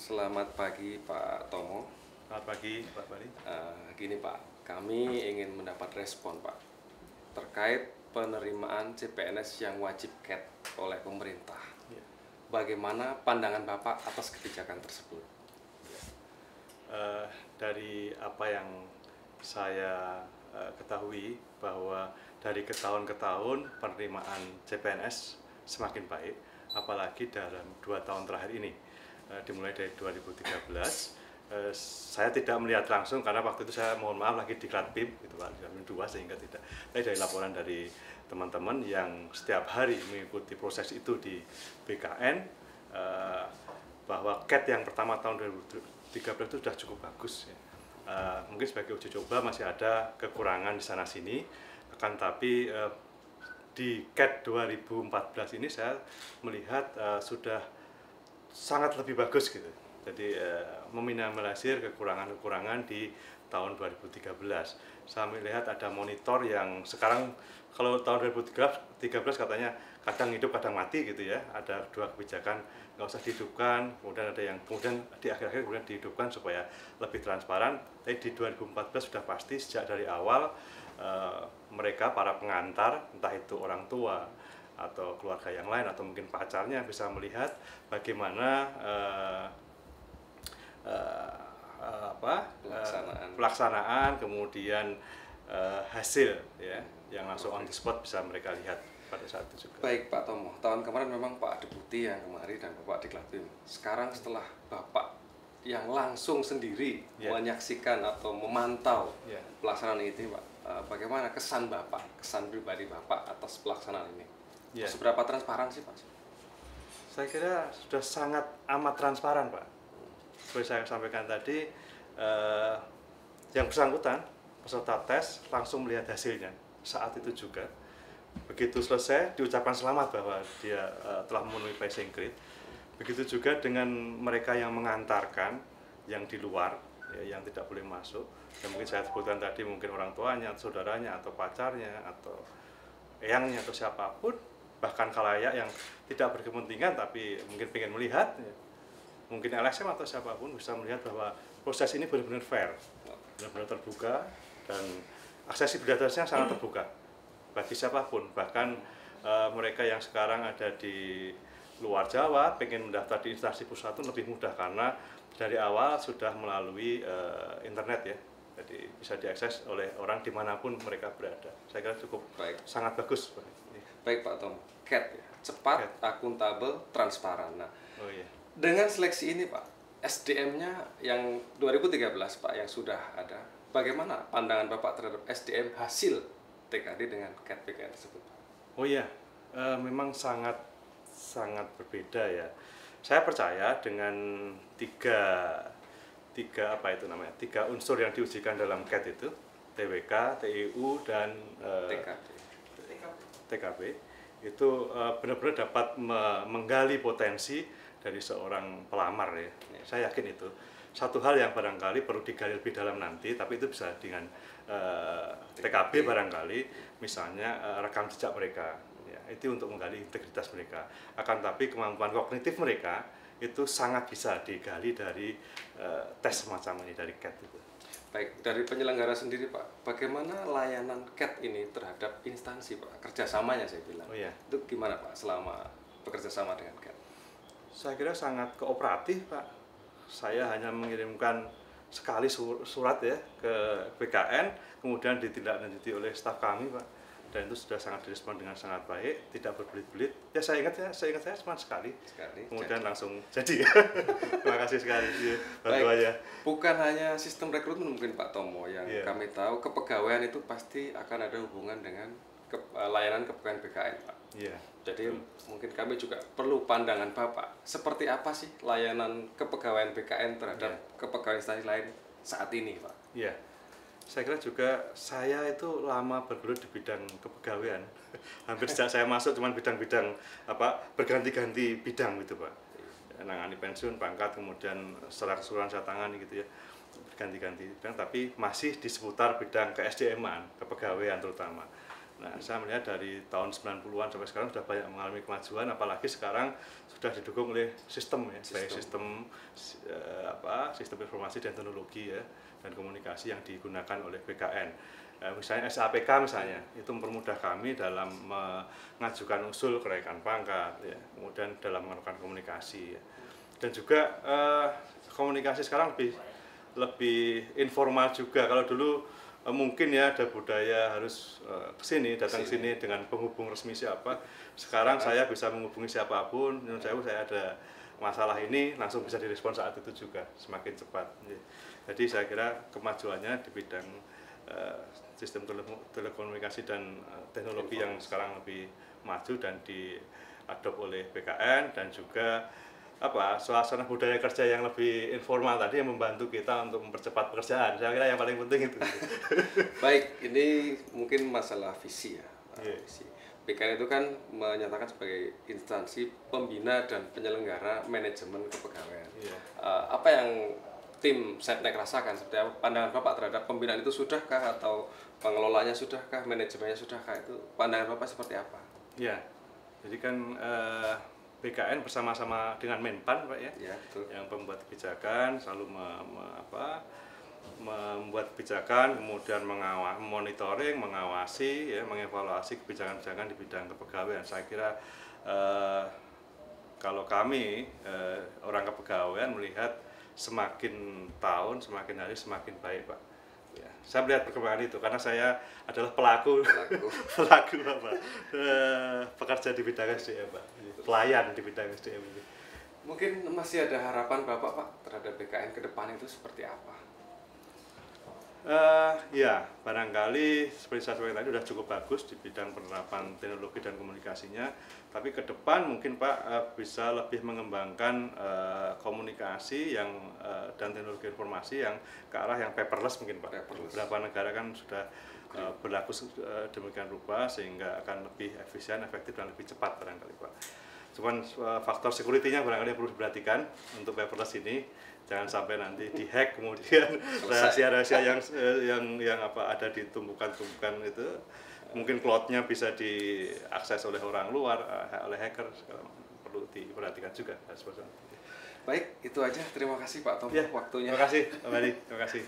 Selamat pagi Pak Tomo. Selamat pagi Pak Bali. Gini Pak, kami ingin mendapat respon Pak terkait penerimaan CPNS yang wajib CAT oleh pemerintah. Ya. Bagaimana pandangan Bapak atas kebijakan tersebut? Dari apa yang saya ketahui bahwa dari ke tahun ke tahun penerimaan CPNS semakin baik, apalagi dalam 2 tahun terakhir ini. Dimulai dari 2013, saya tidak melihat langsung karena waktu itu saya mohon maaf lagi di Klatbim gitu Pak, di Klatbim 2 sehingga tidak. Tapi dari laporan dari teman-teman yang setiap hari mengikuti proses itu di BKN, bahwa CAT yang pertama tahun 2013 itu sudah cukup bagus ya. Mungkin sebagai uji coba masih ada kekurangan di sana sini, akan tapi di CAT 2014 ini saya melihat sudah sangat lebih bagus gitu. Jadi meminimalisir kekurangan-kekurangan di tahun 2013. Saya melihat ada monitor yang sekarang kalau tahun 2013 katanya kadang hidup kadang mati gitu ya. Ada 2 kebijakan nggak usah dihidupkan, kemudian ada yang kemudian di akhir-akhir kemudian dihidupkan supaya lebih transparan. Tapi di 2014 sudah pasti sejak dari awal mereka para pengantar, entah itu orang tua atau keluarga yang lain atau mungkin pacarnya bisa melihat bagaimana pelaksanaan kemudian hasil ya yang langsung on the spot bisa mereka lihat pada saat itu juga. Baik Pak Tomo, tahun kemarin memang Pak Deputi yang kemari dan Bapak di Klatbim. Sekarang setelah Bapak yang langsung sendiri menyaksikan atau memantau pelaksanaan ini Pak, bagaimana kesan Bapak, kesan pribadi Bapak atas pelaksanaan ini? Seberapa transparan sih Pak? Saya kira sudah sangat amat transparan Pak. Seperti saya sampaikan tadi, yang bersangkutan peserta tes langsung melihat hasilnya saat itu juga. Begitu selesai diucapkan selamat bahwa dia telah memenuhi passing grade. Begitu juga dengan mereka yang mengantarkan, yang di luar, ya, yang tidak boleh masuk. Dan mungkin saya sebutkan tadi mungkin orang tuanya, saudaranya, atau pacarnya, atau eyangnya, atau siapapun, bahkan khalayak yang tidak berkepentingan tapi mungkin ingin melihat, ya, mungkin LSM atau siapapun bisa melihat bahwa proses ini benar-benar fair, benar-benar terbuka, dan aksesibilitasnya sangat terbuka bagi siapapun. Bahkan mereka yang sekarang ada di luar Jawa pengen mendaftar di instansi pusat itu lebih mudah karena dari awal sudah melalui internet ya. Jadi bisa diakses oleh orang dimanapun mereka berada. Saya kira cukup sangat bagus. Baik Pak Tom, CAT ya, cepat, akuntabel, transparan. Nah, dengan seleksi ini Pak, SDM-nya yang 2013 Pak yang sudah ada, bagaimana pandangan Bapak terhadap SDM hasil TKD dengan CAT PKN tersebut? Oh iya, memang sangat berbeda ya. Saya percaya dengan tiga unsur yang diujikan dalam CAT itu, TWK, TIU, dan TKB, itu benar-benar dapat menggali potensi dari seorang pelamar ya. Saya yakin itu satu hal yang barangkali perlu digali lebih dalam nanti, tapi itu bisa dengan TKB barangkali, misalnya rekam jejak mereka. Ya, itu untuk menggali integritas mereka. Akan tapi kemampuan kognitif mereka itu sangat bisa digali dari tes semacam ini, dari CAT itu. Baik, dari penyelenggara sendiri Pak, bagaimana layanan CAT ini terhadap instansi Pak? Kerjasamanya saya bilang. Itu gimana Pak selama bekerja sama dengan CAT? Saya kira sangat kooperatif Pak. Saya hanya mengirimkan sekali surat ya ke BKN, kemudian ditindaklanjuti oleh staf kami Pak. Dan itu sudah sangat direspon dengan sangat baik, tidak berbelit-belit. Ya saya ingat saya cuma sekali. Kemudian langsung jadi. Terima kasih sekali. Baik, bukan hanya sistem rekrutmen mungkin Pak Tomo yang kami tahu, kepegawaian itu pasti akan ada hubungan dengan layanan kepegawaian BKN Pak. Jadi mungkin kami juga perlu pandangan Bapak. Seperti apa sih layanan kepegawaian BKN terhadap kepegawaian instansi lain saat ini Pak? Saya kira juga saya itu lama bergelut di bidang kepegawaian. Hampir sejak saya masuk cuma bidang-bidang berganti-ganti bidang gitu Pak. Nangani pensiun, pangkat, kemudian secara keseluruhan saya tangani gitu ya. Berganti-ganti bidang, tapi masih di seputar bidang ke-SDM-an, kepegawaian terutama. Nah, saya melihat dari tahun 90-an sampai sekarang sudah banyak mengalami kemajuan, apalagi sekarang sudah didukung oleh sistem ya, baik sistem sistem informasi dan teknologi ya dan komunikasi yang digunakan oleh BKN. Misalnya SAPK misalnya, itu mempermudah kami dalam mengajukan usul kenaikan pangkat, ya, kemudian dalam melakukan komunikasi. Ya. Dan juga komunikasi sekarang lebih informal juga. Kalau dulu mungkin ya ada budaya harus kesini, datang ke sini dengan penghubung resmi siapa. Sekarang saya bisa menghubungi siapapun, saya ada masalah ini langsung bisa direspon saat itu juga, semakin cepat. Jadi saya kira kemajuannya di bidang sistem telekomunikasi dan teknologi yang sekarang lebih maju dan diadop oleh BKN, dan juga suasana budaya kerja yang lebih informal tadi yang membantu kita untuk mempercepat pekerjaan. Saya kira yang paling penting itu. Baik, ini mungkin masalah visi ya. Visi. BKN itu kan menyatakan sebagai instansi pembina dan penyelenggara manajemen kepegawaian. Apa yang tim Setnek rasakan, seperti apa pandangan Bapak terhadap pembinaan itu, sudahkah, atau pengelolanya sudahkah, manajemennya sudahkah, itu pandangan Bapak seperti apa? Ya, jadi kan BKN bersama-sama dengan Menpan, Pak ya, betul. Yang pembuat kebijakan selalu membuat kebijakan, kemudian monitoring, mengawasi, ya, mengevaluasi kebijakan-kebijakan di bidang kepegawaian. Saya kira kalau kami orang kepegawaian melihat semakin tahun, semakin hari semakin baik, Pak. Ya, saya melihat perkembangan itu karena saya adalah pelaku pekerja di bidang SDM, Pak. Pelayan di bidang SDM ini. Mungkin masih ada harapan Bapak, Pak, terhadap BKN ke depan itu seperti apa? Ya, barangkali seperti saya sampaikan tadi sudah cukup bagus di bidang penerapan teknologi dan komunikasinya, tapi ke depan mungkin Pak bisa lebih mengembangkan komunikasi dan teknologi informasi yang ke arah yang paperless mungkin Pak. Beberapa negara kan sudah berlaku demikian rupa sehingga akan lebih efisien, efektif, dan lebih cepat barangkali Pak. Cuman faktor security-nya barangkali perlu diperhatikan untuk paperless ini. Jangan sampai nanti dihack, kemudian rahasia-rahasia yang ada di tumpukan-tumpukan itu, mungkin cloud-nya bisa diakses oleh orang luar, oleh hacker, perlu diperhatikan juga. Baik, itu aja. Terima kasih Pak Tom, waktunya. Terima kasih, Pak Madi. Terima kasih.